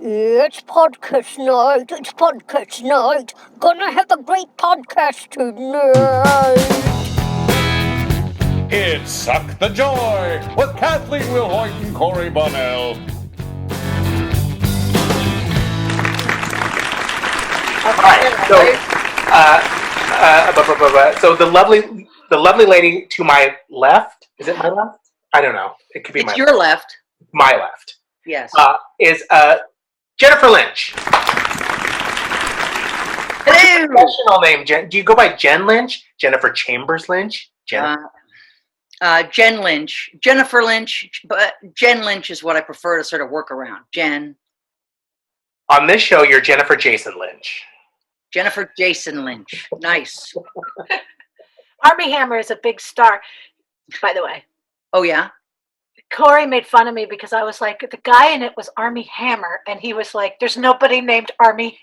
It's podcast night. It's podcast night. Gonna have a great podcast tonight. It's Suck the Joy with Kathleen Wilhoit and Corey Bunnell. So the lovely lady to my left, is it my left? I don't know. It could be It's your left. my left. Yes. Is Jennifer Lynch. Hello. Professional name, Jen. Do you go by Jen Lynch? Jennifer Chambers Lynch? Jen Lynch. Jennifer Lynch, but Jen Lynch is what I prefer to sort of work around. Jen. On this show, you're Jennifer Jason Lynch. Jennifer Jason Lynch. Nice. Armie Hammer is a big star, by the way. Oh, yeah? Corey made fun of me because I was like, the guy in it was Armie Hammer, and he was like, there's nobody named Armie.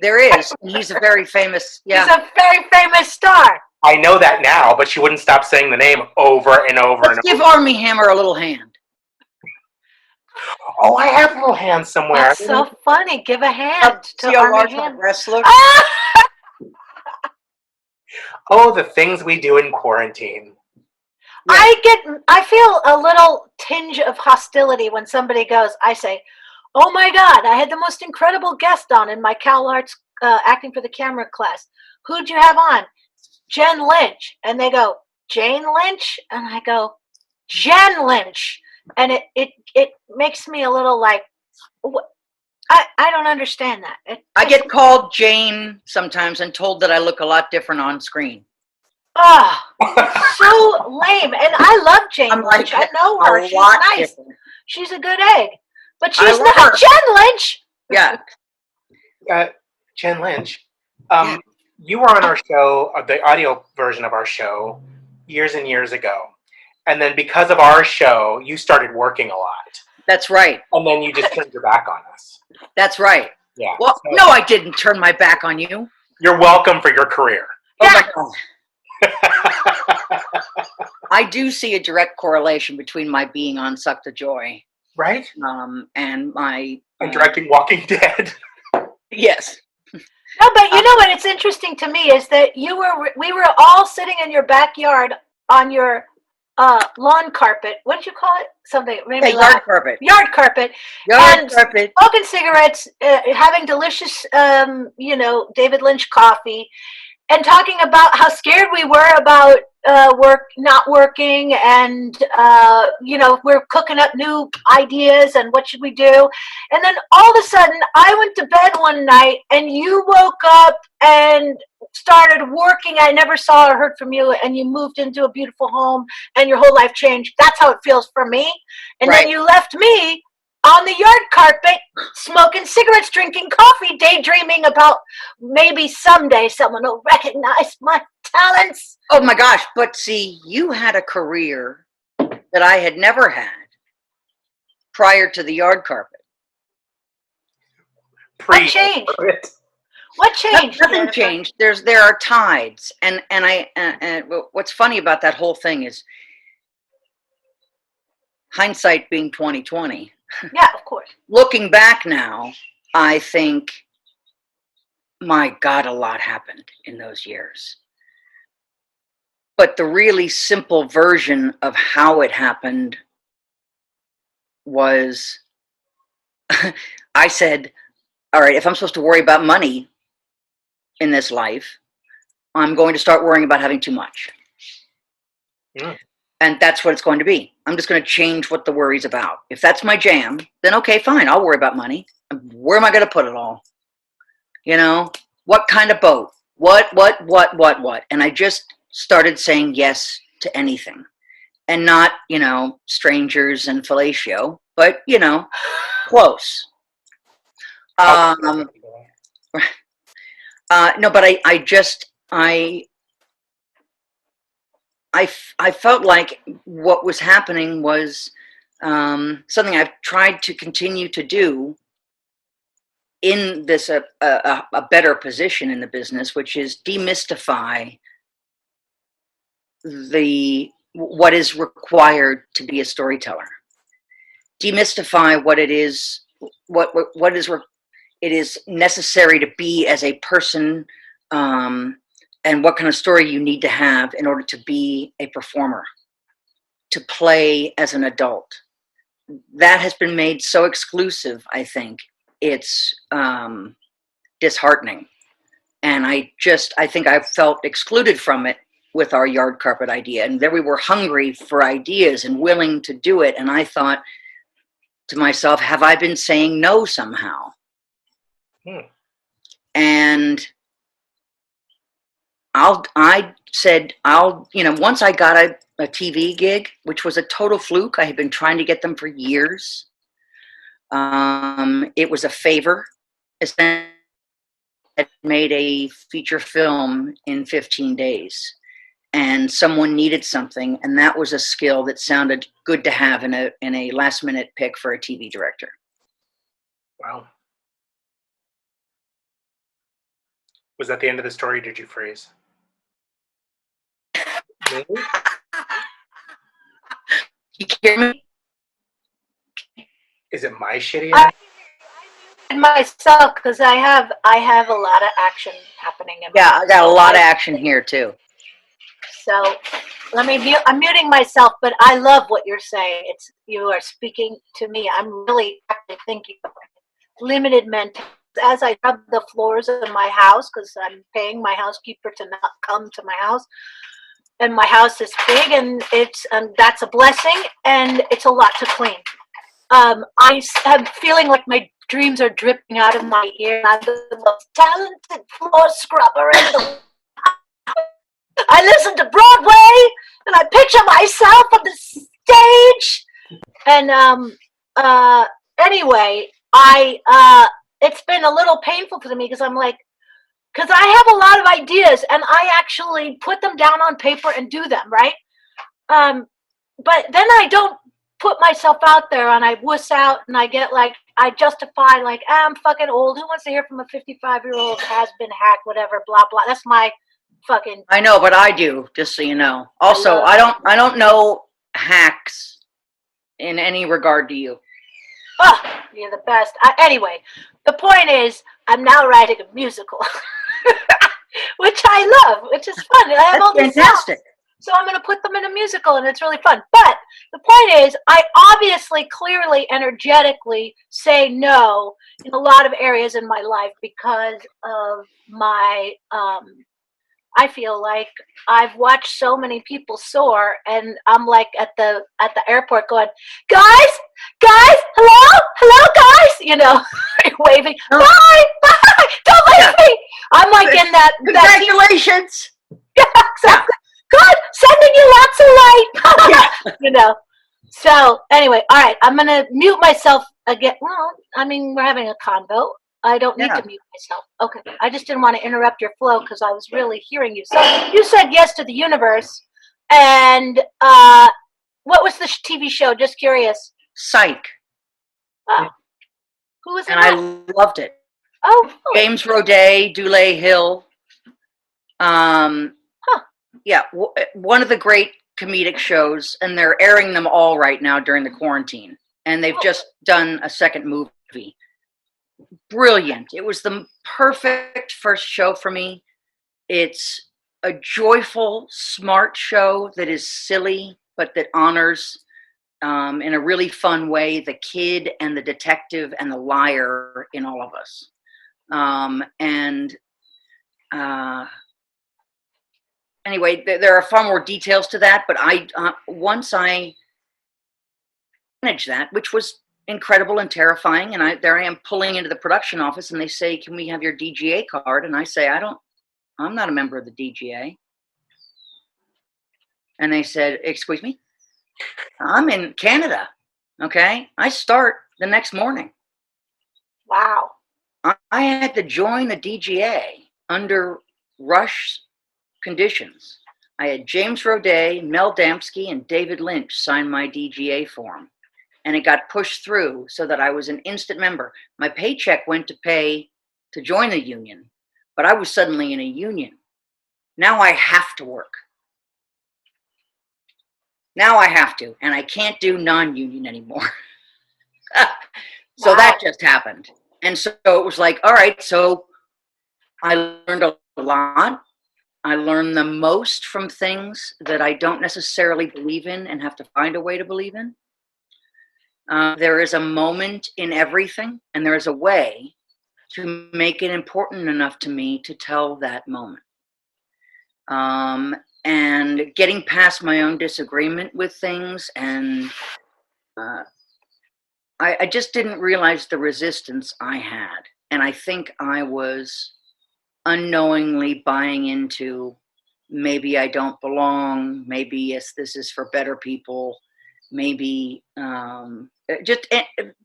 There is. He's a very famous, He's a very famous star. I know that now, but she wouldn't stop saying the name over and over Let's give Armie Hammer a little hand. Oh, I have little hands somewhere. That's so funny. Give a hand to See how Armie large my Hammer. breasts look? Oh, the things we do in quarantine. I feel a little tinge of hostility when somebody goes, I say, oh my God, I had the most incredible guest on in my Cal Arts acting for the camera class. Who'd you have on? Jen Lynch. And they go, Jane Lynch? And I go, Jen Lynch. And it makes me a little like, I don't understand that. I get called Jane sometimes and told that I look a lot different on screen. Oh, so lame. And I love Jane Lynch. I know her. She's nice. Different. She's a good egg. But she's love not her. Jen Lynch. Yeah. Jen Lynch, you were on our show, the audio version of our show, years and years ago. And then because of our show, you started working a lot. That's right. And then you just turned your back on us. That's right. Yeah. Well, So no, I didn't turn my back on you. you're welcome for your career. Oh my God. I do see a direct correlation between my being on Suck the Joy, Right? and my And directing Walking Dead. yes. No, but you know what? It's interesting to me is that we were all sitting in your backyard on your lawn carpet. What did you call it? Something. Maybe Yard carpet. Yard carpet. Yard And carpet. Smoking cigarettes, having delicious, David Lynch coffee, and talking about how scared we were about work not working, and we're cooking up new ideas and what should we do. And then all of a sudden I went to bed one night and you woke up and started working. I never saw or heard from you, and you moved into a beautiful home and your whole life changed. That's how it feels for me. And Right. then you left me on the yard carpet, smoking cigarettes, drinking coffee, daydreaming about maybe someday someone will recognize my talents. Oh my gosh. But see, you had a career that I had never had prior to the yard carpet. What changed? What changed? Nothing Jennifer? changed. There are tides. And what's funny about that whole thing is hindsight being 2020. Yeah, of course. Looking back now, I think, my God, a lot happened in those years. But the really simple version of how it happened was, I said, all right, if I'm supposed to worry about money in this life, I'm going to start worrying about having too much. Yeah. And that's what it's going to be. I'm just going to change what the worry's about. If that's my jam, then okay, fine. I'll worry about money. Where am I going to put it all? What kind of boat? What? And I just started saying yes to anything. And not, strangers and fellatio, but, close. No, but I felt like what was happening was something I've tried to continue to do in this a better position in the business, which is demystify what is required to be a storyteller. Demystify what it is what is it is necessary to be as a person, and what kind of story you need to have in order to be a performer, to play as an adult. That has been made so exclusive, I think. It's disheartening. And I think I felt excluded from it with our yard carpet idea. And there we were hungry for ideas and willing to do it. And I thought to myself, have I been saying no somehow? And I said, once I got a TV gig, which was a total fluke. I had been trying to get them for years. It was a favor. I had made a feature film in 15 days, and someone needed something, and that was a skill that sounded good to have in a last minute pick for a TV director. Wow. Was that the end of the story? Did you freeze? You hear me? Is it my shitty? I myself, because I have a lot of action happening. Yeah, I got a lot of action here too. So I'm muting myself, but I love what you're saying. You are speaking to me. I'm really thinking limited mentality. As I rub the floors of my house, because I'm paying my housekeeper to not come to my house, and my house is big, and that's a blessing, and it's a lot to clean. I am feeling like my dreams are dripping out of my ear. I'm the most talented floor scrubber in the I listen to Broadway, and I picture myself on the stage. And anyway, it's been a little painful to me because because I have a lot of ideas, and I actually put them down on paper and do them, right? But then I don't put myself out there, and I wuss out, and I justify I'm fucking old. Who wants to hear from a 55-year-old has-been hack, whatever, blah blah. That's my fucking. I know, but I do, just so you know. Also, I don't know hacks in any regard to you. Oh, you're the best. Anyway, the point is, I'm now writing a musical, which I love, which is fun. I have all these fantastic. Songs, so I'm going to put them in a musical, and it's really fun. But the point is, I obviously, clearly, energetically say no in a lot of areas in my life because of my. I feel like I've watched so many people soar, and I'm like at the airport going, guys, hello, guys, waving, bye, don't leave me. I'm like in that. Congratulations. Yeah, exactly. Good, sending you lots of light. So anyway, all right, I'm gonna mute myself again. Well, I mean, we're having a convo. I don't need to mute myself. Okay. I just didn't want to interrupt your flow because I was really hearing you. So you said yes to the universe. And what was the TV show? Just curious. Psych. Oh. Who was in that? And I loved it. Oh. Cool. James Roday, Dule Hill. Yeah, one of the great comedic shows, and they're airing them all right now during the quarantine. And they've just done a second movie. Brilliant. It was the perfect first show for me. It's a joyful, smart show that is silly, but that honors in a really fun way the kid and the detective and the liar in all of us. Anyway, there are far more details to that, but once I managed that, which was incredible and terrifying, and there I am pulling into the production office, and they say, can we have your DGA card? And I say, I'm not a member of the DGA. And they said, excuse me? I'm in Canada, okay? I start the next morning. Wow. I had to join the DGA under rush conditions. I had James Roday, Mel Damsky, and David Lynch sign my DGA form. And it got pushed through so that I was an instant member. My paycheck went to pay to join the union, but I was suddenly in a union. Now I have to work. Now I have to, and I can't do non-union anymore. So Wow. that just happened. And so it was like, all right, so I learned a lot. I learn the most from things that I don't necessarily believe in and have to find a way to believe in. There is a moment in everything, and there is a way to make it important enough to me to tell that moment. And getting past my own disagreement with things, and I just didn't realize the resistance I had. And I think I was unknowingly buying into, maybe I don't belong, maybe yes, this is for better people, maybe just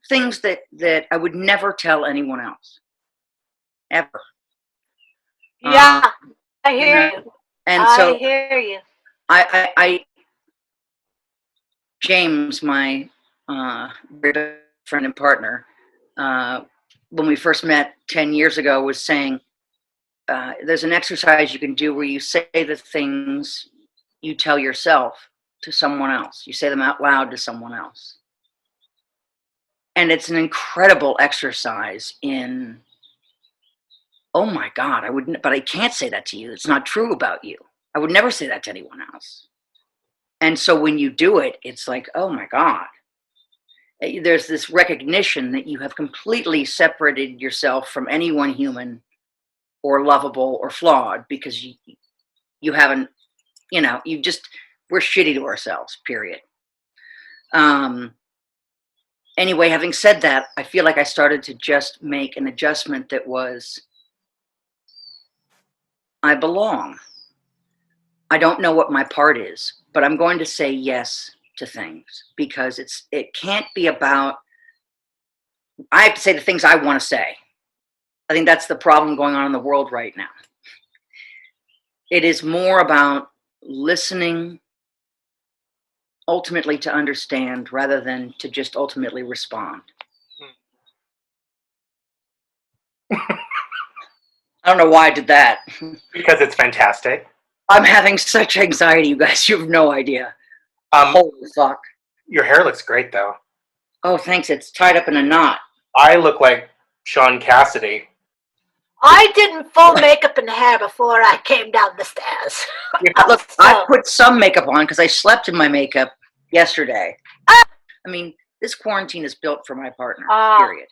things that I would never tell anyone else, ever. Yeah, I hear and, you. and I so hear you. I James, my very good friend and partner, when we first met 10 years ago, was saying, there's an exercise you can do where you say the things you tell yourself to someone else. You say them out loud to someone else. And it's an incredible exercise in, oh my God, but I can't say that to you. It's not true about you. I would never say that to anyone else. And so when you do it, it's like, oh my God. There's this recognition that you have completely separated yourself from anyone human or lovable or flawed, because you haven't, we're shitty to ourselves, period. Anyway, having said that, I feel like I started to just make an adjustment that was, I belong. I don't know what my part is, but I'm going to say yes to things, because it can't be about, I have to say the things I want to say. I think that's the problem going on in the world right now. It is more about listening ultimately to understand rather than to just ultimately respond. I don't know why I did that. Because it's fantastic. I'm having such anxiety, you guys. You have no idea. Holy fuck. Your hair looks great, though. Oh, thanks. It's tied up in a knot. I look like Sean Cassidy. I didn't full makeup and hair before I came down the stairs. Look, I put some makeup on because I slept in my makeup yesterday. I mean, this quarantine is built for my partner, period.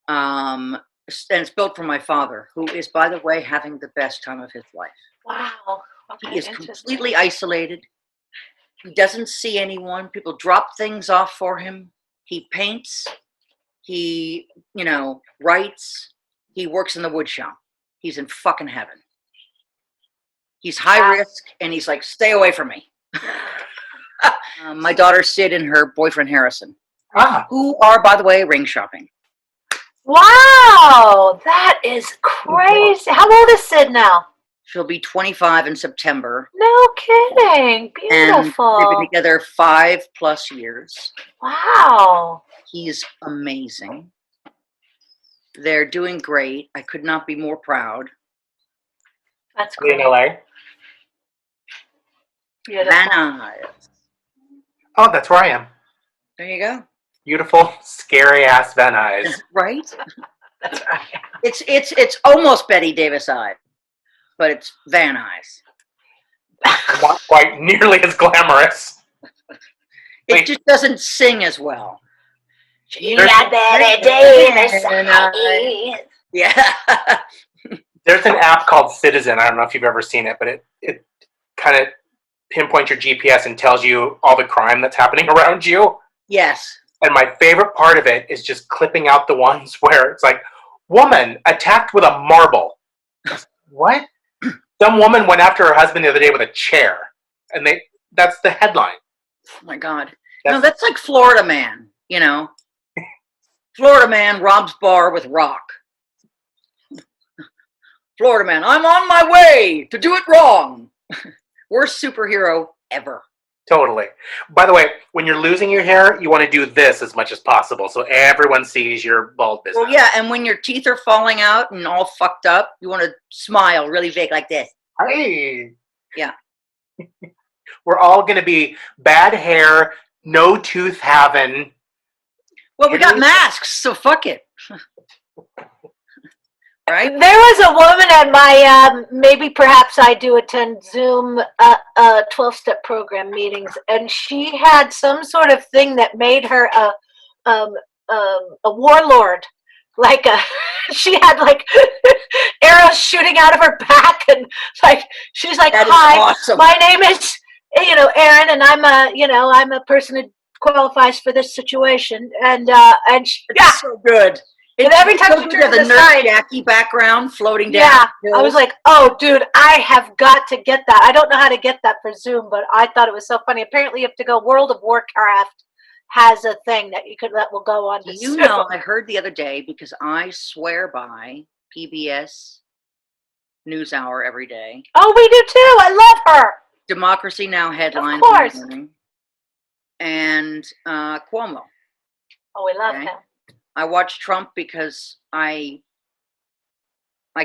And it's built for my father, who is, by the way, having the best time of his life. Wow. Okay, he is completely isolated. He doesn't see anyone. People drop things off for him. He paints. He, writes. He works in the wood shop. He's in fucking heaven. He's high risk, and he's like, stay away from me. My daughter Sid and her boyfriend Harrison, who are, by the way, ring shopping. Wow, that is crazy. How old is Sid now? She'll be 25 in September. No kidding. Beautiful. And they've been together 5+ years. Wow. He's amazing. They're doing great. I could not be more proud. That's great. In LA? Van Nuys. Oh, that's where I am. There you go. Beautiful, scary ass Van Nuys. Right? That's right. It's almost Betty Davis eyed, but it's Van Nuys. Not quite nearly as glamorous. It just doesn't sing as well. You got Betty Davis eyes. Yeah. There's an app called Citizen. I don't know if you've ever seen it, but it kind of pinpoints your GPS and tells you all the crime that's happening around you. Yes. And my favorite part of it is just clipping out the ones where it's like, woman attacked with a marble. What? Some woman went after her husband the other day with a chair. And that's the headline. Oh my God. That's like Florida Man, Florida Man robs bar with rock. Florida Man, I'm on my way to do it wrong. Worst superhero ever. Totally. By the way, when you're losing your hair, you want to do this as much as possible so everyone sees your bald business. Well, yeah, and when your teeth are falling out and all fucked up, you want to smile really big like this. Hey. Yeah. We're all going to be bad hair, no tooth having. Well, we got masks, so fuck it. Right? There was a woman at my maybe perhaps I do attend Zoom 12-step program meetings, and she had some sort of thing that made her a warlord. Like she had like arrows shooting out of her back, and like she's like, That is "Hi, awesome. my name is Erin, and I'm a person who qualifies for this situation." And she, It's so good. and every time she to turned the to the Nurse side, Jackie background floating down. yeah, the I was hills. like, "Oh, dude, I have got to get that." I don't know how to get that for Zoom, but I thought it was so funny. Apparently, you have to go. World of Warcraft has a thing that will go on to Zoom. I heard the other day, because I swear by PBS NewsHour every day. Oh, we do too. I love her. Democracy Now! Headlines Of course. in the morning. And Cuomo. Oh, we love Okay. him. I watch Trump because I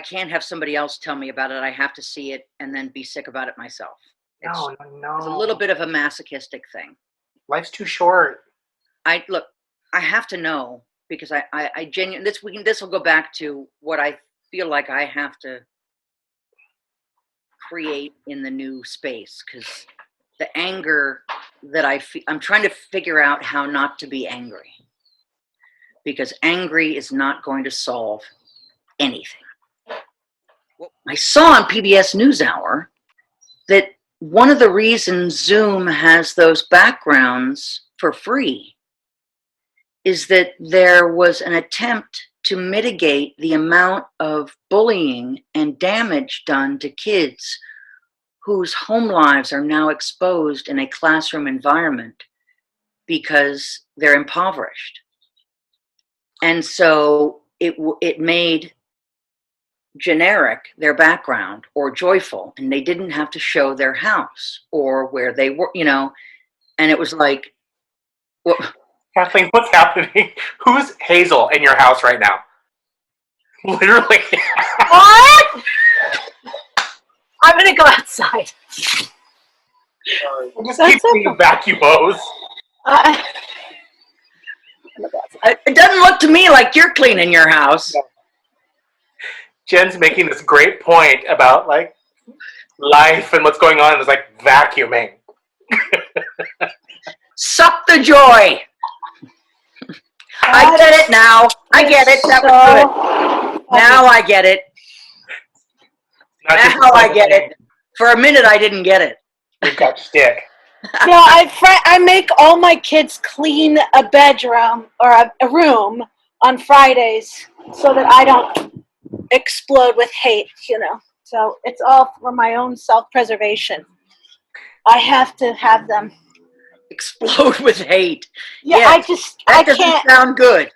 can't have somebody else tell me about it. I have to see it and then be sick about it myself. It's a little bit of a masochistic thing. Life's too short. I have to know, because I genuinely, this will go back to what I feel like I have to create in the new space, because the anger that I'm trying to figure out how not to be angry, because angry is not going to solve anything. Well, I saw on PBS NewsHour that one of the reasons Zoom has those backgrounds for free is that there was an attempt to mitigate the amount of bullying and damage done to kids whose home lives are now exposed in a classroom environment because they're impoverished. And so it made generic their background or joyful, and they didn't have to show their house or where they were, and it was like, well, Kathleen, what's happening? Who's Hazel in your house right now? Literally. What? I'm gonna go outside. Just keep seeing vacuum hose. it doesn't look to me like you're cleaning your house. Jen's making this great point about like life and what's going on, and it's like vacuuming. Suck the joy. I get it now. I get it. That was good. Now I get it. Now I get it. For a minute, I didn't get it. We've got shtick. No, I make all my kids clean a bedroom or a room on Fridays so that I don't explode with hate, So it's all for my own self-preservation. I have to have them explode with hate. Yeah, yes. I doesn't can't sound good.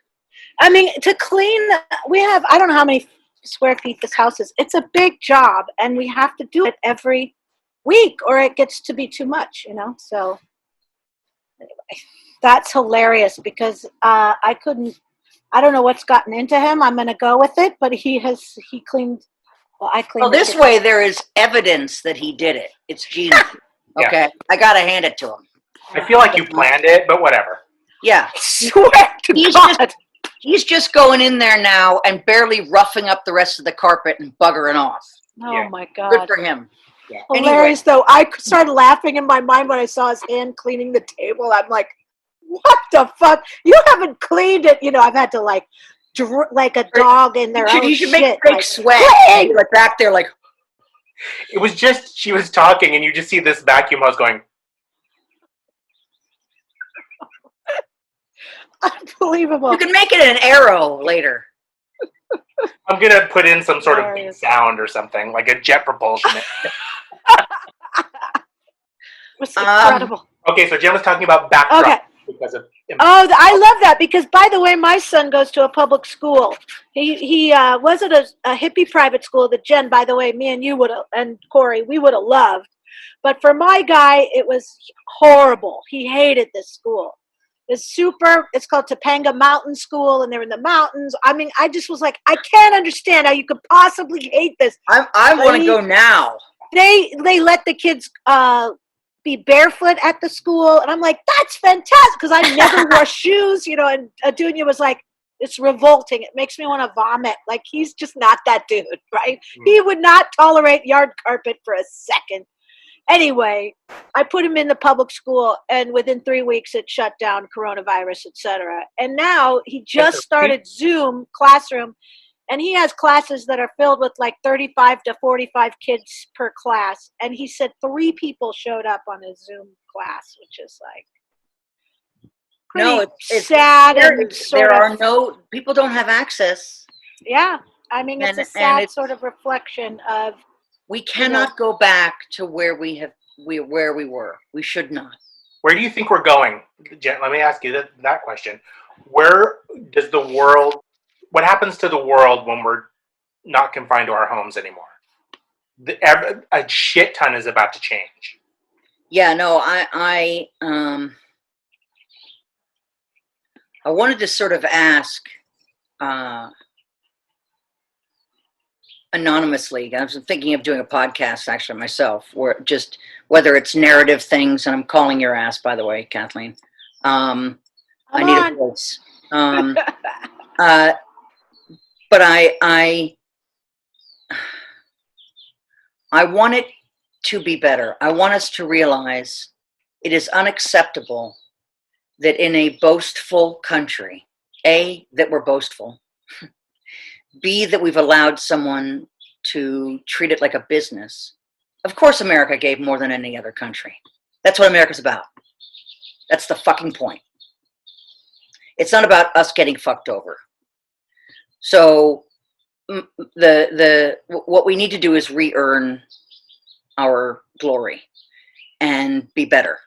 I mean, to clean, I don't know how many square feet this house is. It's a big job, and we have to do it every week, or it gets to be too much, So anyway, that's hilarious because I don't know what's gotten into him. I'm going to go with it, but he cleaned. Well, I cleaned. Well, this way there is evidence that he did it. It's genius. Okay, yeah. I got to hand it to him. I feel like you planned it, but whatever. Yeah, I swear to God. He's just going in there now and barely roughing up the rest of the carpet and buggering off. Oh, my God. Good for him. Yeah. Hilarious, though. I started laughing in my mind when I saw his hand cleaning the table. I'm like, what the fuck? You haven't cleaned it. I've had to, like a dog in their own shit. You should make fake sweat. You were back there like. It was just, she was talking, and you just see this vacuum hose going. Unbelievable. You can make it an arrow later. I'm going to put in some sort of beat sound or something, like a jet propulsion. It's incredible. Okay, so Jen was talking about backdrop. Okay. Because of I love that because, by the way, my son goes to a public school. He was at a hippie private school that Jen, by the way, me and you and Corey, we would have loved. But for my guy, it was horrible. He hated this school. It's called Topanga Mountain School, and they're in the mountains. I mean, I just was like, I can't understand how you could possibly hate this. I want to go now. They let the kids be barefoot at the school. And I'm like, that's fantastic, because I never wore shoes, and Adunya was like, it's revolting. It makes me want to vomit. Like, he's just not that dude, right? He would not tolerate yard carpet for a second. Anyway, I put him in the public school, and within 3 weeks it shut down, coronavirus, etc. And now he just started Zoom classroom, and he has classes that are filled with like 35 to 45 kids per class. And he said 3 people showed up on his Zoom class, which is like pretty sad. People don't have access. Yeah. I mean, it's a sad sort of reflection of, we cannot go back to where we were. We should not. Where do you think we're going? Jen, let me ask you that question. Where does what happens to the world when we're not confined to our homes anymore? A shit ton is about to change. Yeah, no, I wanted to sort of ask anonymously. I was thinking of doing a podcast actually myself, whether it's narrative things, and I'm calling your ass, by the way, Kathleen. I need a voice. But I want it to be better. I want us to realize it is unacceptable that in a boastful country, A, that we're boastful, B, that we've allowed someone to treat it like a business. Of course, America gave more than any other country. That's what America's about. That's the fucking point. It's not about us getting fucked over. So what we need to do is re-earn our glory and be better.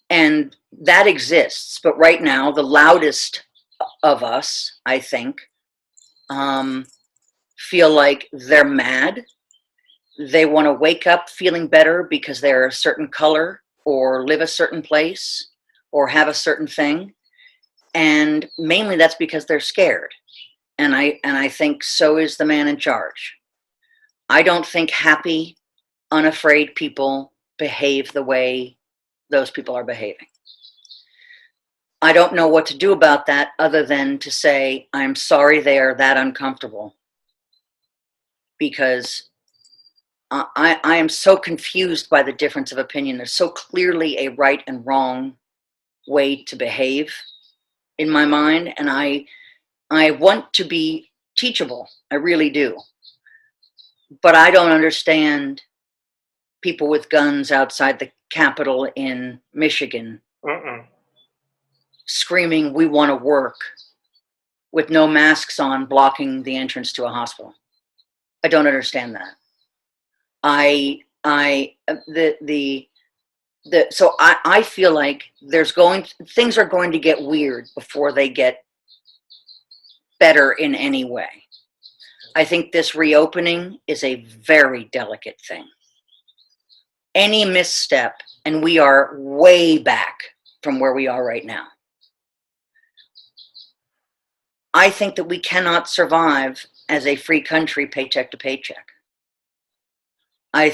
And that exists. But right now, the loudest of us, I think, feel like they're mad. They want to wake up feeling better because they're a certain color or live a certain place or have a certain thing. And mainly that's because they're scared. And I think so is the man in charge. I don't think happy, unafraid people behave the way those people are behaving. I don't know what to do about that other than to say, I'm sorry they are that uncomfortable. Because I am so confused by the difference of opinion. There's so clearly a right and wrong way to behave in my mind. And I want to be teachable. I really do. But I don't understand people with guns outside the Capitol in Michigan screaming, we want to work, with no masks on, blocking the entrance to a hospital. I don't understand that. So I feel like things are going to get weird before they get better in any way. I think this reopening is a very delicate thing. Any misstep, and we are way back from where we are right now. I think that we cannot survive as a free country paycheck to paycheck. I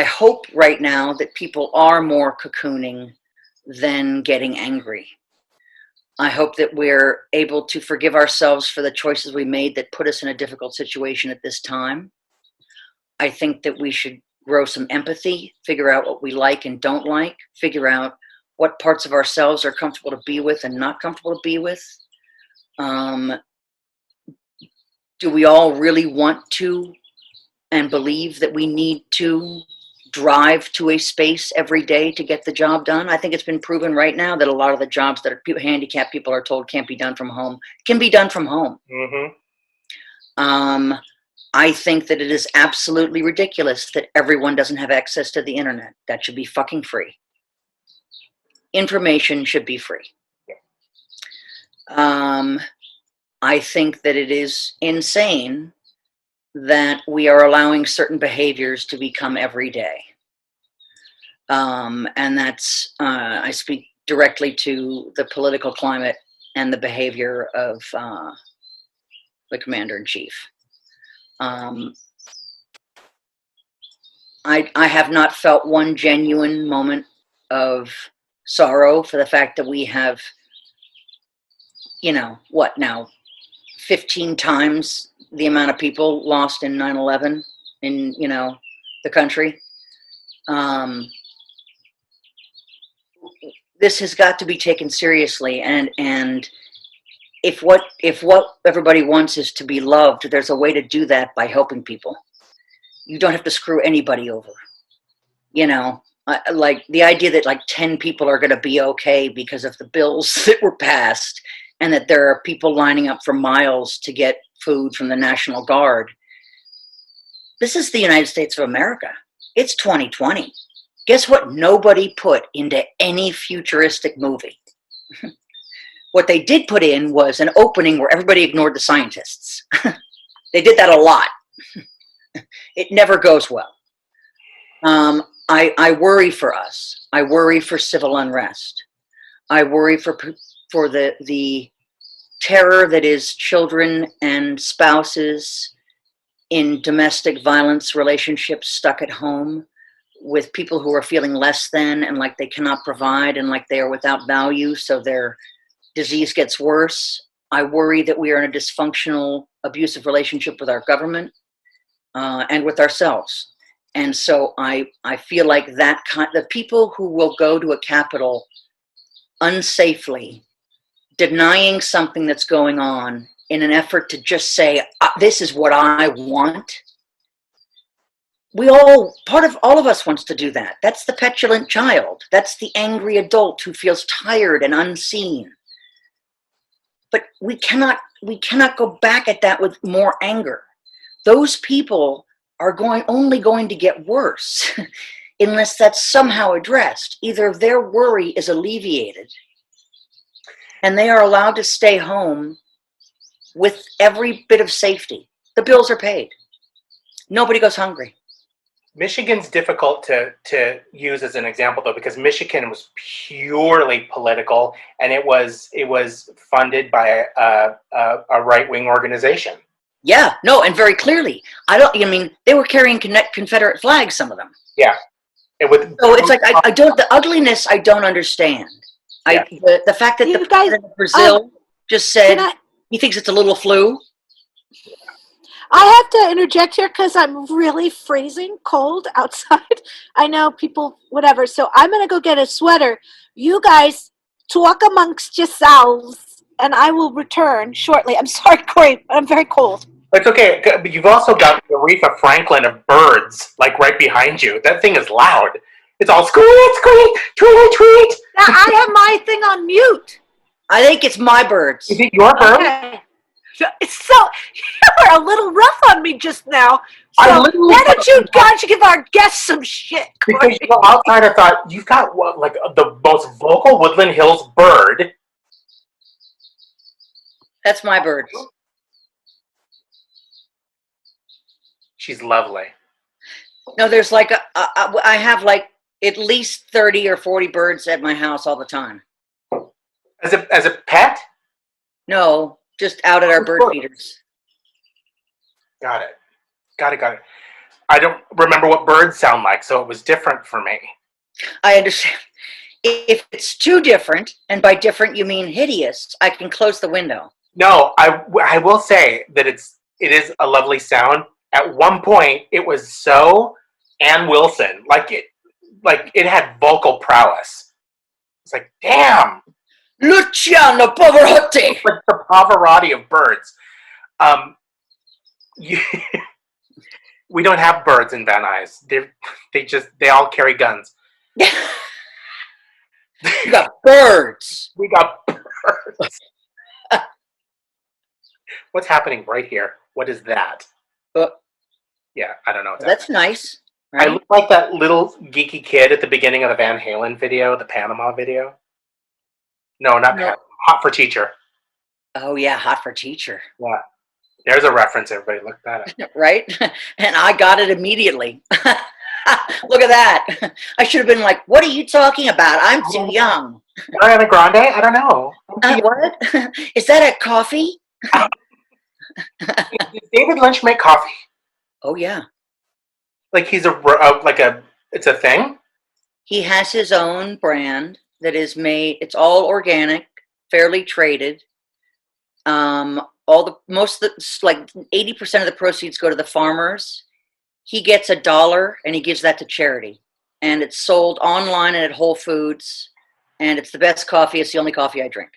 hope right now that people are more cocooning than getting angry. I hope that we're able to forgive ourselves for the choices we made that put us in a difficult situation at this time. I think that we should grow some empathy, figure out what we like and don't like, figure out what parts of ourselves are comfortable to be with and not comfortable to be with. Do we all really want to and believe that we need to drive to a space every day to get the job done? I think it's been proven right now that a lot of the jobs that handicapped people are told can't be done from home can be done from home. Mm-hmm. I think that it is absolutely ridiculous that everyone doesn't have access to the internet. That should be fucking free. Information should be free. I think that it is insane that we are allowing certain behaviors to become everyday. And that's, I speak directly to the political climate and the behavior of the commander-in-chief. I have not felt one genuine moment of sorrow for the fact that we have, what now, 15 times the amount of people lost in 9/11 in, the country. This has got to be taken seriously, and if what everybody wants is to be loved, there's a way to do that by helping people. You don't have to screw anybody over. Like the idea that like 10 people are going to be okay because of the bills that were passed, and that there are people lining up for miles to get food from the National Guard. This is the United States of America. It's 2020. Guess what nobody put into any futuristic movie? What they did put in was an opening where everybody ignored the scientists. They did that a lot. It never goes well. I worry for us. I worry for civil unrest. I worry for the terror that is children and spouses in domestic violence relationships stuck at home with people who are feeling less than and like they cannot provide and like they are without value, so their disease gets worse. I worry that we are in a dysfunctional, abusive relationship with our government and with ourselves. And so I feel like the people who will go to a Capitol unsafely, denying something that's going on in an effort to just say, this is what I want. All of us wants to do that. That's the petulant child. That's the angry adult who feels tired and unseen. But we cannot go back at that with more anger. Those people are only going to get worse unless that's somehow addressed. Either their worry is alleviated and they are allowed to stay home with every bit of safety. The bills are paid. Nobody goes hungry. Michigan's difficult to use as an example, though, because Michigan was purely political, and it was funded by a right-wing organization. Yeah, no, and very clearly. They were carrying Confederate flags, some of them. Yeah. So it's like, the ugliness I don't understand. Yeah. The fact that the president of Brazil just said he thinks it's a little flu. I have to interject here because I'm really freezing cold outside. I know people, whatever. So I'm going to go get a sweater. You guys talk amongst yourselves, and I will return shortly. I'm sorry, Corey, but I'm very cold. It's okay, but you've also got the Aretha Franklin of birds, like right behind you. That thing is loud. It's all squeak, squeak, tweet, tweet. Now, I have my thing on mute. I think it's my birds. Is it your bird? Okay. So you were a little rough on me just now. So why don't you guys give our guests some shit? Because outside I thought you've got the most vocal Woodland Hills bird. That's my bird. She's lovely. No, there's I have at least 30 or 40 birds at my house all the time. As a pet? No. Just out at our bird feeders. Got it. I don't remember what birds sound like, so it was different for me. I understand. If it's too different, and by different you mean hideous, I can close the window. No, I will say that it is a lovely sound. At one point, it was so Ann Wilson, like it had vocal prowess. It's like, damn. Luciano Pavarotti. Like the Pavarotti of birds. We don't have birds in Van Nuys. They all carry guns. We got birds. We got birds. What's happening right here? What is that? Yeah, I don't know. That's nice. Right? I look like that little geeky kid at the beginning of the Van Halen video, the Panama video. No, not Panama. Hot for Teacher. Oh, yeah, Hot for Teacher. Yeah. There's a reference, everybody. Look at that. Right? And I got it immediately. Look at that. I should have been like, what are you talking about? I'm too young. Ariana Grande? I don't know. What? Is that a coffee? Did David Lynch make coffee? Oh, yeah. Like he's it's a thing? He has his own brand that is made. It's all organic, fairly traded. Most of the, like 80% of the proceeds go to the farmers. He gets $1 and he gives that to charity. And it's sold online and at Whole Foods. And it's the best coffee. It's the only coffee I drink.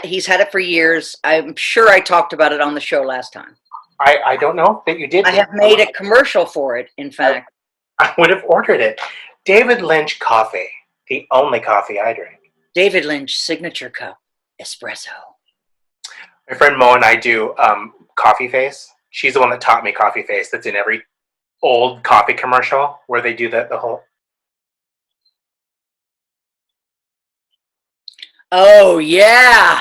He's had it for years. I'm sure I talked about it on the show last time. I don't know that you did. I have made a commercial for it, in fact. I would have ordered it. David Lynch coffee, the only coffee I drink. David Lynch signature cup espresso. My friend Mo and I do Coffee Face. She's the one that taught me Coffee Face. That's in every old coffee commercial where they do the whole. Oh yeah.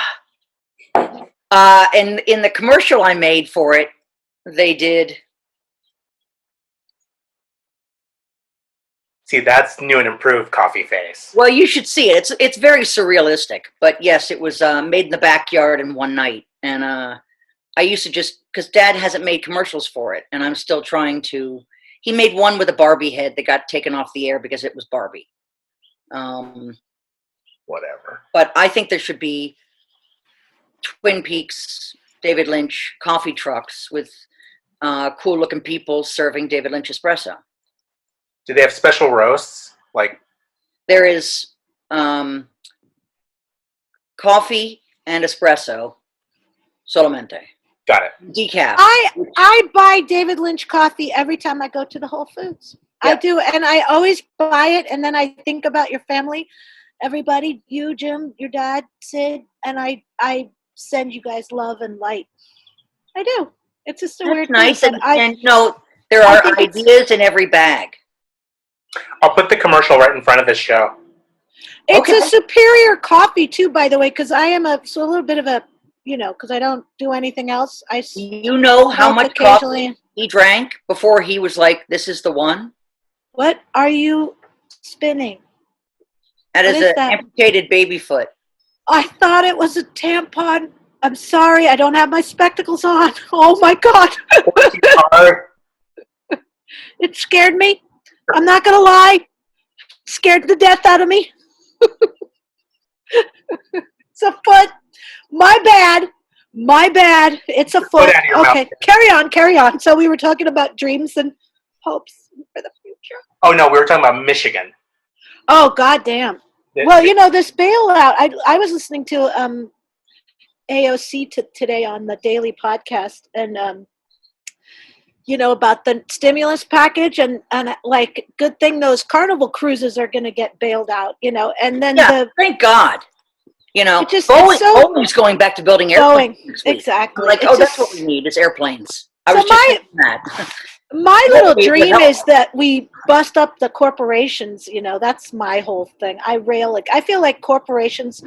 And in the commercial I made for it, they did. See, that's new and improved Coffee Face. Well, you should see it. It's very surrealistic. But yes, it was made in the backyard in one night. And I used to because Dad hasn't made commercials for it, and I'm still trying to. He made one with a Barbie head that got taken off the air because it was Barbie. Whatever. But I think there should be Twin Peaks, David Lynch coffee trucks with cool-looking people serving David Lynch espresso. Do they have special roasts? Like there is coffee and espresso, solamente. Got it. Decaf. I buy David Lynch coffee every time I go to the Whole Foods. Yep. I do, and I always buy it, and then I think about your family, everybody, you, Jim, your dad, Sid, and I send you guys love and light. I do. It's just a weird nice, thing, and there are ideas in every bag. I'll put the commercial right in front of this show. It's a superior coffee too, by the way, because I am a little bit of a, because I don't do anything else. You know how much coffee he drank before he was like, "This is the one." What are you spinning? That is an amputated baby foot. I thought it was a tampon. I'm sorry, I don't have my spectacles on. Oh my God. It scared me. I'm not going to lie. Scared the death out of me. It's a foot. My bad. It's a foot. Okay, carry on. So we were talking about dreams and hopes for the future. Oh, no, we were talking about Michigan. Oh, goddamn. Well, this bailout, I was listening to AOC today on the daily podcast, and about the stimulus package, and like, good thing those Carnival cruises are going to get bailed out, and then thank God. Boeing's going back to building airplanes. Exactly. Like, that's what we need is airplanes. My little dream is that we bust up the corporations. That's my whole thing. I feel like corporations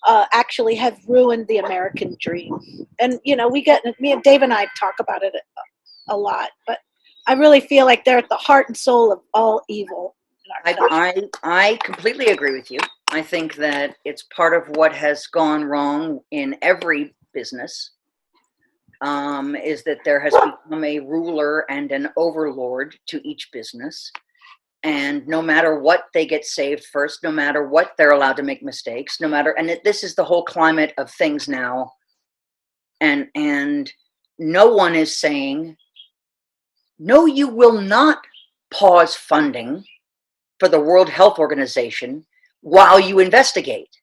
actually have ruined the American dream. And, me and Dave and I talk about it a lot, but I really feel like they're at the heart and soul of all evil. I completely agree with you. I think that it's part of what has gone wrong in every business. Is that there has become a ruler and an overlord to each business, and no matter what, they get saved first. No matter what, they're allowed to make mistakes. This is the whole climate of things now, and no one is saying, no, you will not pause funding for the World Health Organization while you investigate.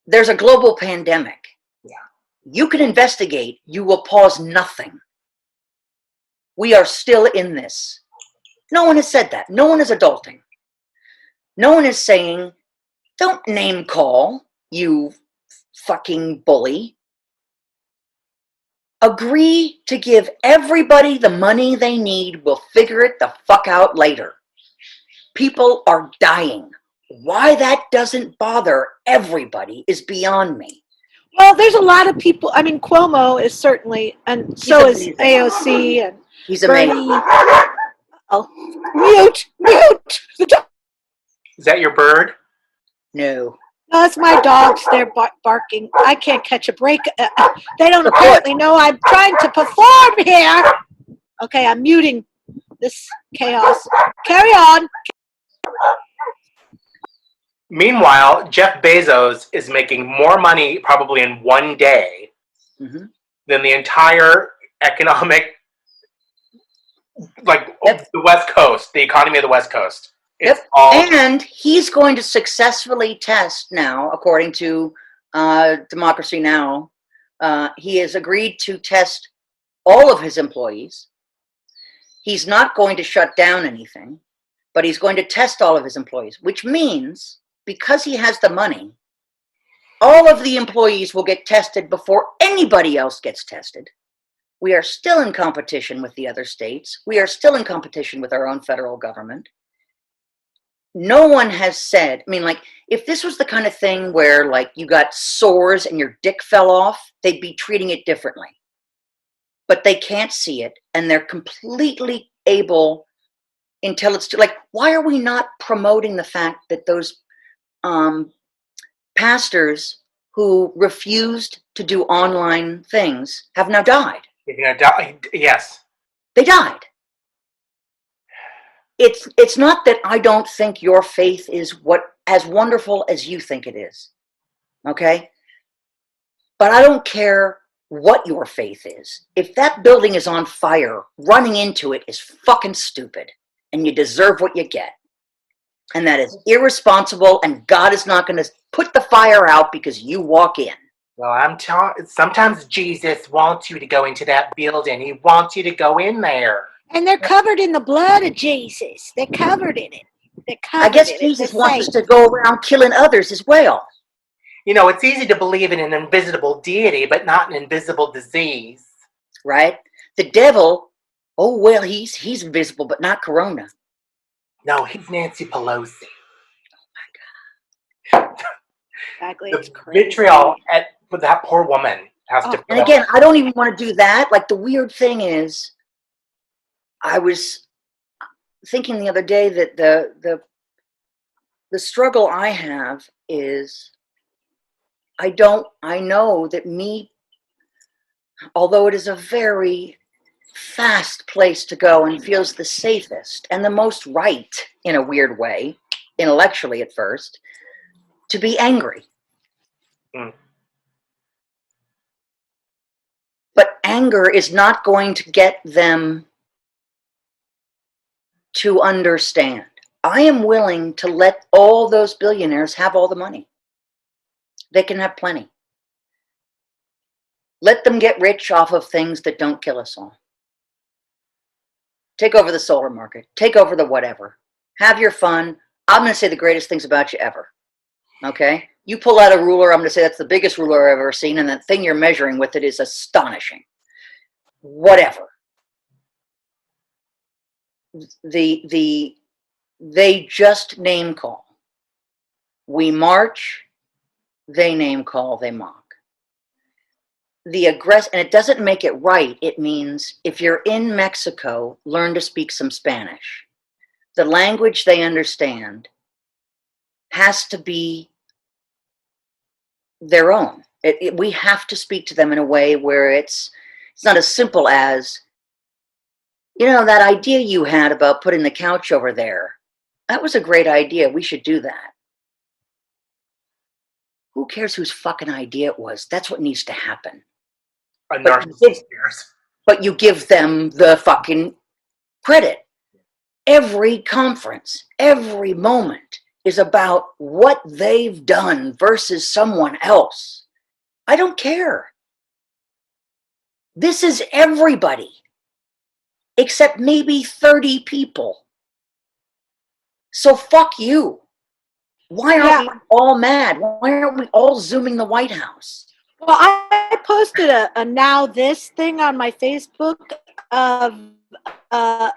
There's a global pandemic. You can investigate, you will pause nothing. We are still in this. No one has said that. No one is adulting. No one is saying, don't name call, you fucking bully. Agree to give everybody the money they need. We'll figure it the fuck out later. People are dying. Why that doesn't bother everybody is beyond me. Well, there's a lot of people. I mean, Cuomo is certainly, and so is AOC, and he's amazing. Oh, mute. Is that your bird? No. No, that's my dogs. They're barking. I can't catch a break. They don't apparently know I'm trying to perform here. Okay, I'm muting. this chaos. Carry on. Meanwhile, Jeff Bezos is making more money probably in one day Mhm. than the entire economic, like Yep. the West Coast, the economy of the West Coast. It's Yep. all And he's going to successfully test now, according to Democracy Now! He has agreed to test all of his employees. He's not going to shut down anything, but he's going to test all of his employees, which means because he has the money, all of the employees will get tested before anybody else gets tested. We are still in competition with the other states. We are still in competition with our own federal government. No one has said, I mean, like, if this was the kind of thing where, like, you got sores and your dick fell off, they'd be treating it differently. But they can't see it, and they're completely able, until it's like, why are we not promoting the fact that those pastors who refused to do online things have now died? yes. They died. It's not that I don't think your faith is as wonderful as you think it is. Okay? But I don't care what your faith is. If that building is on fire, running into it is fucking stupid, and you deserve what you get. And that is irresponsible, and God is not going to put the fire out because you walk in. Well, I'm telling. Sometimes Jesus wants you to go into that building. He wants you to go in there. And they're covered in the blood of Jesus. They're covered in it. They're covered I guess in Jesus it. wants us to go around killing others as well. You know, it's easy to believe in an invisible deity, but not an invisible disease. Right? The devil, oh well, he's invisible, but not Corona. No, he's Nancy Pelosi. Exactly. The It's crazy. vitriol with that poor woman has to. And again, I don't even want to do that. Like, the weird thing is, I was thinking the other day that the struggle I have is I know that me, although it is a very fast place to go and feels the safest and the most right in a weird way, intellectually at first, to be angry. Mm. But anger is not going to get them to understand. I am willing to let all those billionaires have all the money. They can have plenty. Let them get rich off of things that don't kill us all. Take over the solar market. Take over the whatever. Have your fun. I'm going to say the greatest things about you ever. Okay? You pull out a ruler, I'm going to say that's the biggest ruler I've ever seen, and that thing you're measuring with it is astonishing. Whatever. They just name call. We march, they name call, they mock. And it doesn't make it right. It means if you're in Mexico, learn to speak some Spanish. The language they understand has to be their own. We have to speak to them in a way where it's not as simple as, you know, that idea you had about putting the couch over there. That was a great idea. We should do that. Who cares whose fucking idea it was? That's what needs to happen. A narcissist cares. But you give them the fucking credit. Every conference, every moment is about what they've done versus someone else. I don't care. This is everybody, except maybe 30 people. So fuck you. Why aren't we all mad? Why aren't we all Zooming the White House? Well, I posted a Now This thing on my Facebook of a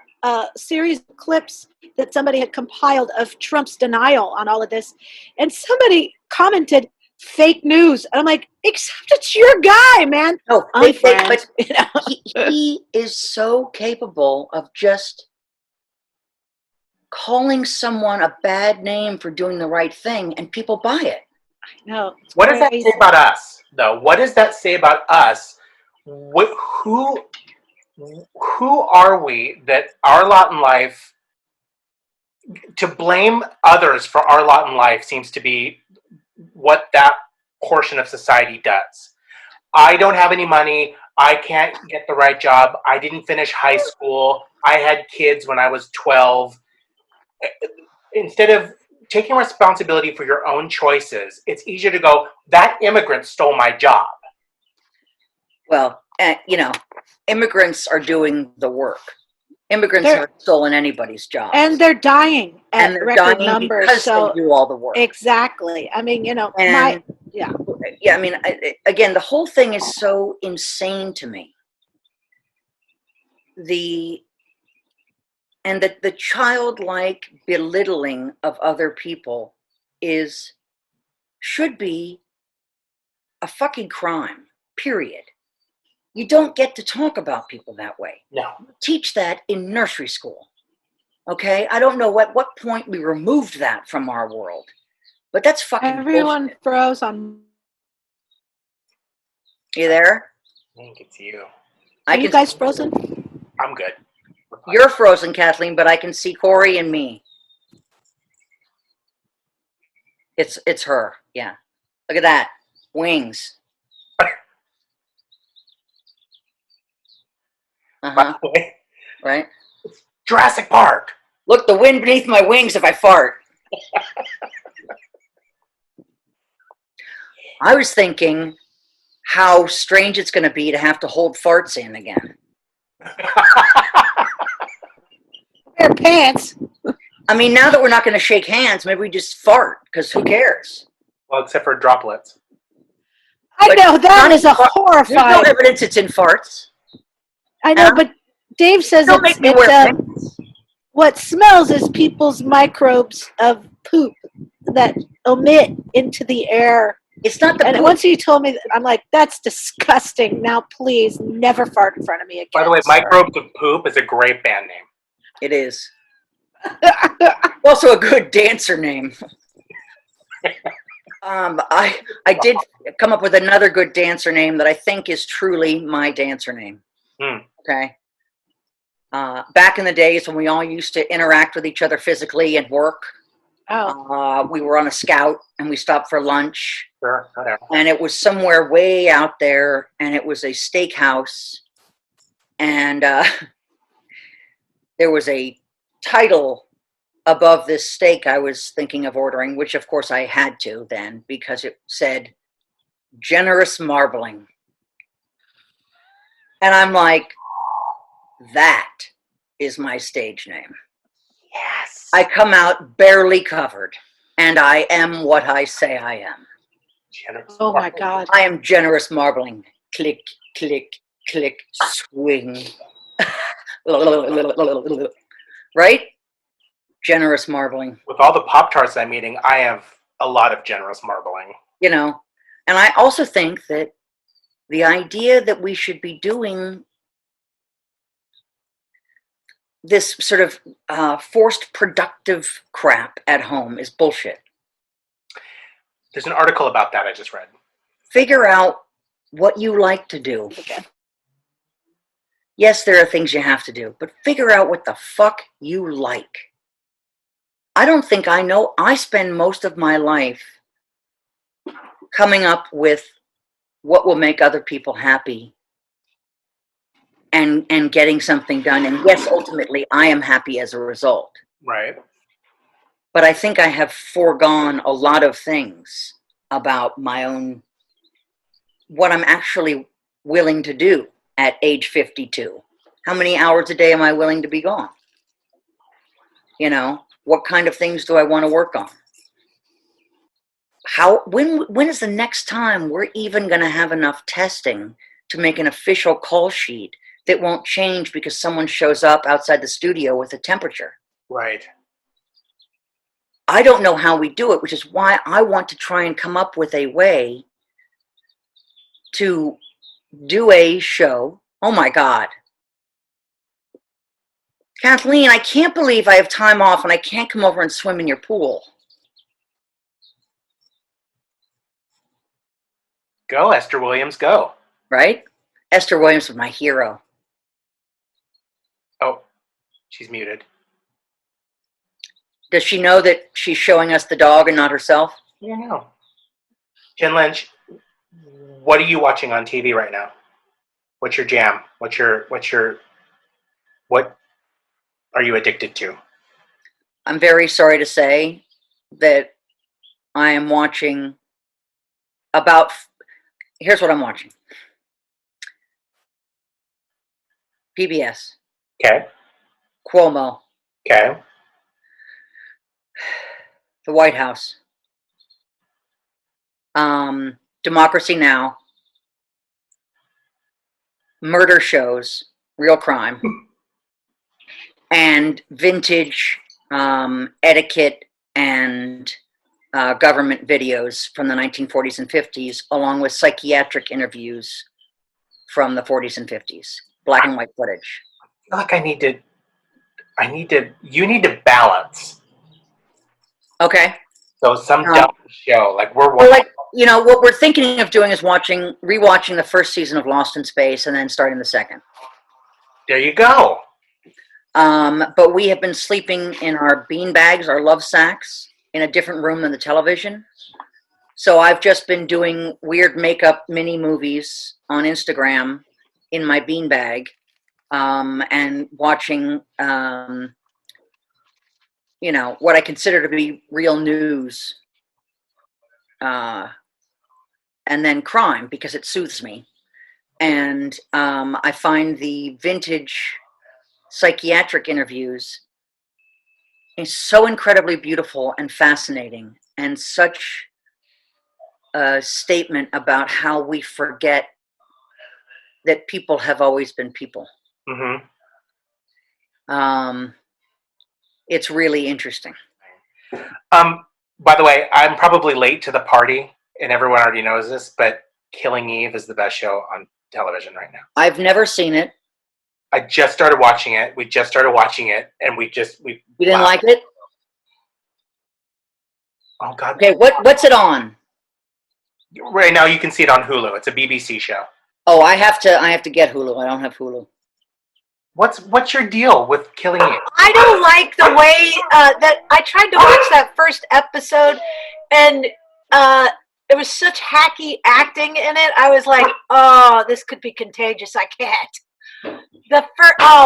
series of clips that somebody had compiled of Trump's denial on all of this. And somebody commented, fake news. And I'm like, except it's your guy, man. No, but you know. he is so capable of just calling someone a bad name for doing the right thing, and people buy it. No. What does that say about us, though? What does that say about us? Who who are we that our lot in life, to blame others for our lot in life seems to be what that portion of society does. I don't have any money. I can't get the right job. I didn't finish high school. I had kids when I was 12. Instead of taking responsibility for your own choices, it's easier to go, that immigrant stole my job. Well, immigrants are doing the work. Immigrants haven't stolen anybody's jobs. And they're dying at And they're record dying numbers. because So they do all the work. exactly. I mean, And yeah. I mean, again, the whole thing is so insane to me. The childlike belittling of other people should be a fucking crime, period. You don't get to talk about people that way. No. Teach that in nursery school. Okay? I don't know at what point we removed that from our world. But that's fucking Everyone bullshit. froze on. You there? I think it's you. Are you guys frozen? I'm good. You're frozen, Kathleen, but I can see Corey and me. It's her. Yeah. Look at that. Wings. By the way, Right? Jurassic Park. Look, the wind beneath my wings if I fart. I was thinking how strange it's going to be to have to hold farts in again. Wear pants. I mean, now that we're not going to shake hands, maybe we just fart, because who cares? Well, except for droplets. I know, that is a There's horrifying. no evidence it's in farts. I know, but Dave says Don't make me wear pants. what smells is people's microbes of poop that emit into the air. It's not the And poop. once you told me, I'm like, that's disgusting. Now, please never fart in front of me again. By the way, sir. Microbes of Poop is a great band name. It is. Also a good dancer name. I did come up with another good dancer name that I think is truly my dancer name. Okay. Back in the days when we all used to interact with each other physically and work, we were on a scout and we stopped for lunch. Sure, whatever. And it was somewhere way out there, and it was a steakhouse, and there was a title above this steak I was thinking of ordering, which of course I had to then, because it said generous marbling. And I'm like, that is my stage name. Yes. I come out barely covered, and I am what I say I am. Generous Oh my Marbling. God. I am generous marbling. Click, click, click, swing. Right? Generous marbling. With all the Pop-Tarts I'm eating, I have a lot of generous marbling. You know, and I also think that the idea that we should be doing this sort of forced productive crap at home is bullshit. There's an article about that I just read. Figure out what you like to do. Okay. Yes, there are things you have to do, but figure out what the fuck you like. I don't think I know. I spend most of my life coming up with what will make other people happy and getting something done. And yes, ultimately, I am happy as a result. Right. But I think I have foregone a lot of things about my own, what I'm actually willing to do at age 52. How many hours a day am I willing to be gone? You know, what kind of things do I want to work on? When is the next time we're even going to have enough testing to make an official call sheet that won't change because someone shows up outside the studio with a temperature? Right. I don't know how we do it, which is why I want to try and come up with a way to do a show. Oh my God. Kathleen, I can't believe I have time off and I can't come over and swim in your pool. Go, Esther Williams, go. Right? Esther Williams was my hero. She's muted. Does she know that she's showing us the dog and not herself? I don't know. Jen Lynch, what are you watching on TV right now? What's your jam? What are you addicted to? I'm very sorry to say that I am watching here's what I'm watching. PBS. Okay. Cuomo. Okay. The White House. Democracy Now. Murder shows. Real crime. And vintage etiquette and government videos from the 1940s and 50s, along with psychiatric interviews from the 40s and 50s. Black and white footage. I feel like you need to balance. Okay. So some dumb show, like we're Well, watching. like, what we're thinking of doing is rewatching the first season of Lost in Space and then starting the second. There you go. But we have been sleeping in our bean bags, our love sacks, in a different room than the television. So I've just been doing weird makeup mini movies on Instagram in my bean bag, and watching, what I consider to be real news, and then crime because it soothes me. And I find the vintage psychiatric interviews is so incredibly beautiful and fascinating, and such a statement about how we forget that people have always been people. Mm-hmm. It's really interesting. By the way, I'm probably late to the party, and everyone already knows this, but Killing Eve is the best show on television right now. I've never seen it. I just started watching it. We just started watching it, and we You didn't like it? Oh God. Okay, what's it on? Right now, you can see it on Hulu. It's a BBC show. Oh, I have to get Hulu. I don't have Hulu. What's your deal with Killing Eve? I don't like the way that I tried to watch that first episode, and there was such hacky acting in it. I was like, oh, this could be contagious. I can't.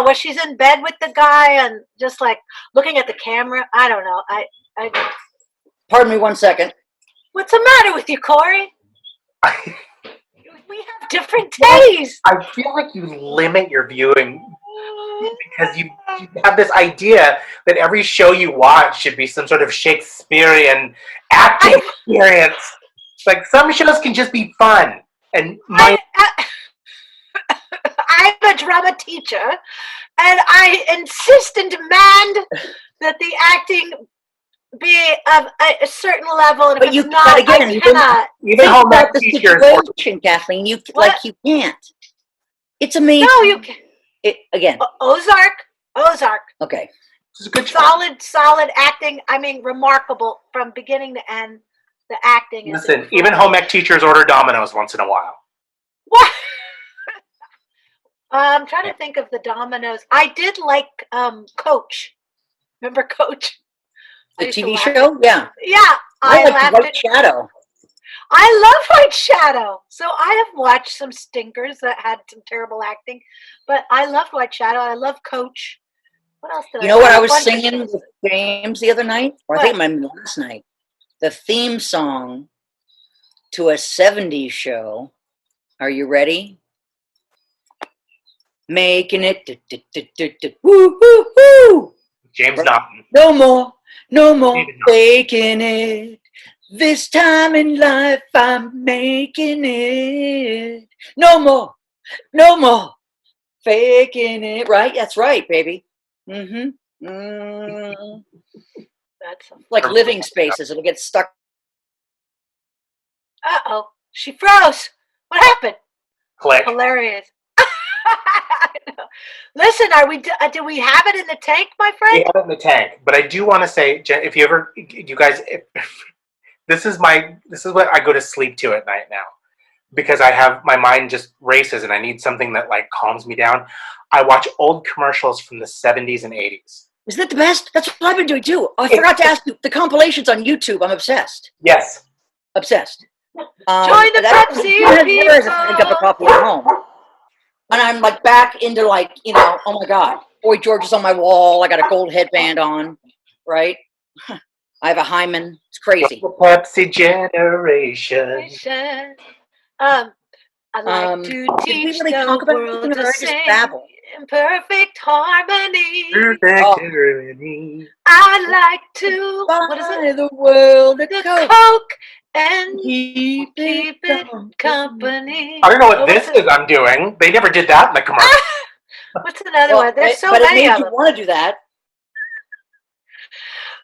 Where she's in bed with the guy and just like looking at the camera. I don't know. I Pardon me 1 second. What's the matter with you, Corey? We have different tastes. I feel like you limit your viewing because you have this idea that every show you watch should be some sort of Shakespearean acting experience. Like some shows can just be fun. And I'm a drama teacher, and I insist and demand that the acting be of a certain level, and if it's not, I cannot. Even home ec teachers, situation, Kathleen, you can't. It's amazing. No, you can't. Again. Ozark. Okay. It's a good show. Solid acting. I mean, remarkable from beginning to end. The acting is. Listen, even home ec teachers order Domino's once in a while. What? I'm trying to think of the Domino's. I did like Coach. Remember Coach? The TV show? Yeah. Yeah. I like White Shadow. I love White Shadow. So I have watched some stinkers that had some terrible acting, but I loved White Shadow. I love Coach. What else did I? You know what I was singing with James the other night? Or I think it might have been last night. The theme song to a 70s show. Are you ready? Making it. Woo, woo, woo. James Naughton. No more faking it. This time in life I'm making it. No more faking it. Right? That's right, baby. Mm-hmm. That's like living spaces. It'll get stuck. Uh-oh. She froze. What happened? Click. Hilarious. Listen, do we have it in the tank, my friend? We have it in the tank, but I do want to say, Jen, if this is what I go to sleep to at night now. because I have my mind just races and I need something that like calms me down, I watch old commercials from the 70s and 80s. Isn't that the best? That's what I've been doing too. I forgot to ask you, the compilations on YouTube, I'm obsessed. Yes. Obsessed. Join the Pepsi There is a cup of coffee at home. And I'm like back into like, you know, oh my God, Boy George is on my wall. I got a gold headband on, right? I have a hymen. It's crazy. The Pepsi generation. I like to did we teach really the talk about world anything, or to I just sing babble? in perfect harmony. Perfect Oh. harmony. I like to, what is Buy it? the world a The Coke. Coke and Keep it company. I don't know what Oh, this what's is I'm doing. They never did that in the commercial. What's another Well, one? There's so but it many made of you them. want to do that.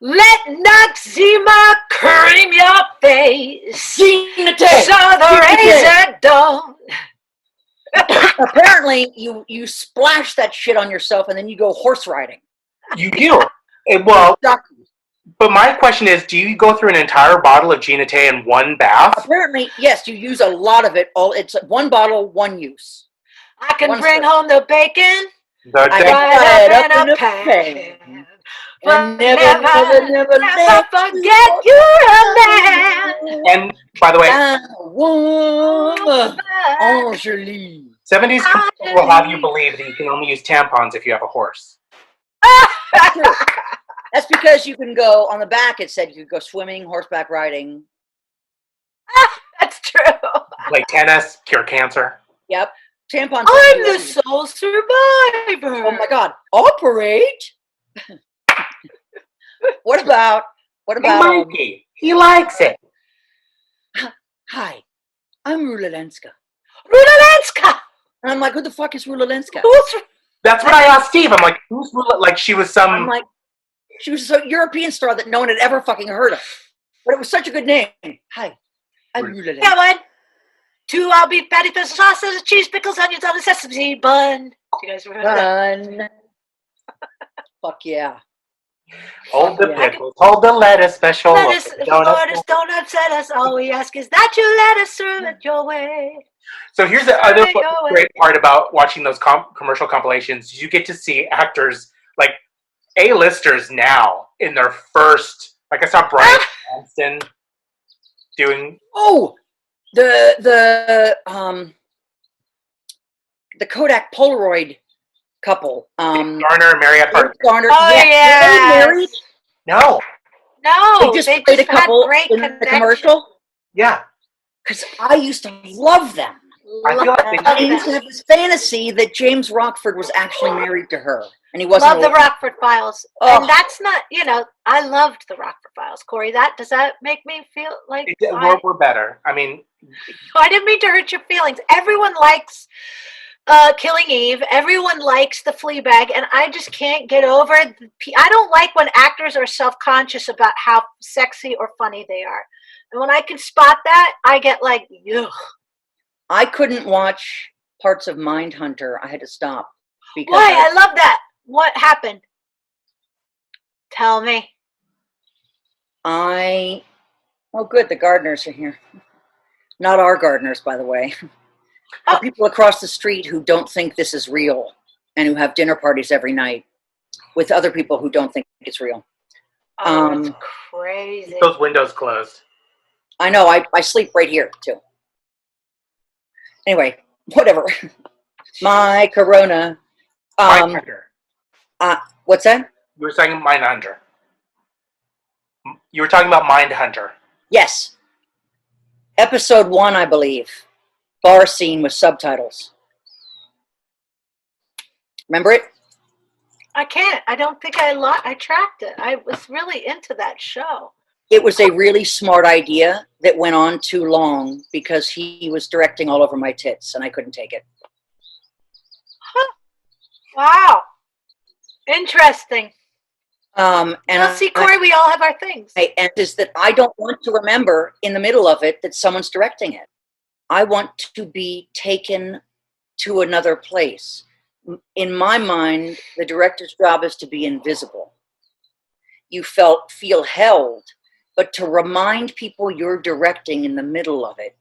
Let Noxzema cream your face. Gina So Tay. the razor don't. Apparently, you splash that shit on yourself and then you go horse riding. You do. Well, but my question is, do you go through an entire bottle of Gina Tay in one bath? Apparently, yes, you use a lot of it. It's one bottle, one use. I can One bring serve. home the bacon The I day- right up in a pan. pan. And But never let forget you're a man. and by the way, woman. Angelique. 70s commercials will have you believe that you can only use tampons if you have a horse. That's true. That's because you can go on the back. It said you could go swimming, horseback riding. That's true. Play tennis, cure cancer. Yep. Tampons. I'm the sole survivor. Oh my God. Operate. What about? Mikey, he likes it. Hi, I'm Rulalenska. Rulalenska. And I'm like, who the fuck is Rulalenska? That's what I asked Steve. I'm like, who's like she was some. I'm like, she was a European star that no one had ever fucking heard of. But it was such a good name. Hi, I'm Rulalenska. Yeah, one. 2 all beef patty, fish sauces, cheese, pickles, onions on a sesame seed bun. Do you guys remember that? Fuck yeah. Hold the Yeah. pickles, hold the lettuce special. Lettuce, Don't don't upset us. All we ask is that you let us serve it your way. So here's the other great part about watching those commercial compilations. You get to see actors like A-listers now in their first. Like I saw Bryan Cranston doing. Oh, the Kodak Polaroid couple. Garner and Mariette Hartley. Garner. Oh yeah. Were they married? No. No. They just played a couple in the commercial. Yeah. Because I used to love them. I feel like I used to have this fantasy that James Rockford was actually married to her, and he wasn't. Love the Rockford Files, Oh. and that's not. I loved the Rockford Files. Corey, does that make me feel like we're better? I mean, I didn't mean to hurt your feelings. Everyone likes Killing Eve. Everyone likes the Fleabag, and I just can't get over. I don't like when actors are self-conscious about how sexy or funny they are, and when I can spot that, I get like, ugh. I couldn't watch parts of Mindhunter. I had to stop because Why? I love that. What happened? Tell me. Oh, good. The gardeners are here. Not our gardeners, by the way. The people across the street who don't think this is real and who have dinner parties every night with other people who don't think it's real. Oh, that's crazy. those windows closed. I know. I sleep right here too. Anyway, whatever. My Corona. Mindhunter. What's that? You were saying Mindhunter. You were talking about Mindhunter. Yes. Episode 1, I believe. Bar scene with subtitles. Remember it? I can't. I don't think I tracked it. I was really into that show. It was a really smart idea that went on too long because he was directing all over my tits and I couldn't take it. Huh. Wow. Interesting. And See, Corey, we all have our things. And is that I don't want to remember in the middle of it that someone's directing it. I want to be taken to another place. In my mind, the director's job is to be invisible. You feel held, but to remind people you're directing in the middle of it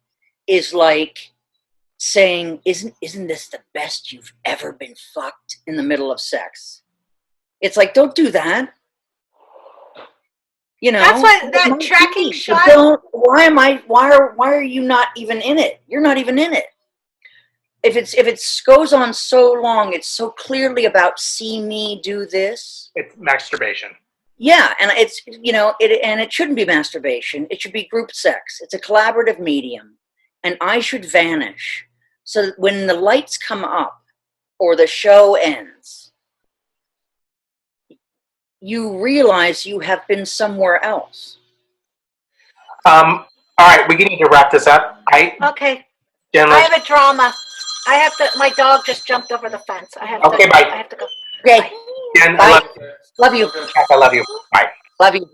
is like saying, isn't this the best you've ever been fucked in the middle of sex? It's like, don't do that. You know, That's why that might tracking be, shot. but don't. Why are you not even in it? You're not even in it. If it goes on so long, it's so clearly about see me do this. It's masturbation. Yeah, and it's, you know, it shouldn't be masturbation. It should be group sex. It's a collaborative medium, and I should vanish so that when the lights come up or the show ends, you realize you have been somewhere else. All right, we need to wrap this up. Okay. Jen I Lynch, have a drama. I have to. My dog just jumped over the fence. I have Okay, to. bye. I have to go. Okay, Bye. Jen, bye. I love you. Love you. Kath, I love you. Bye. Love you.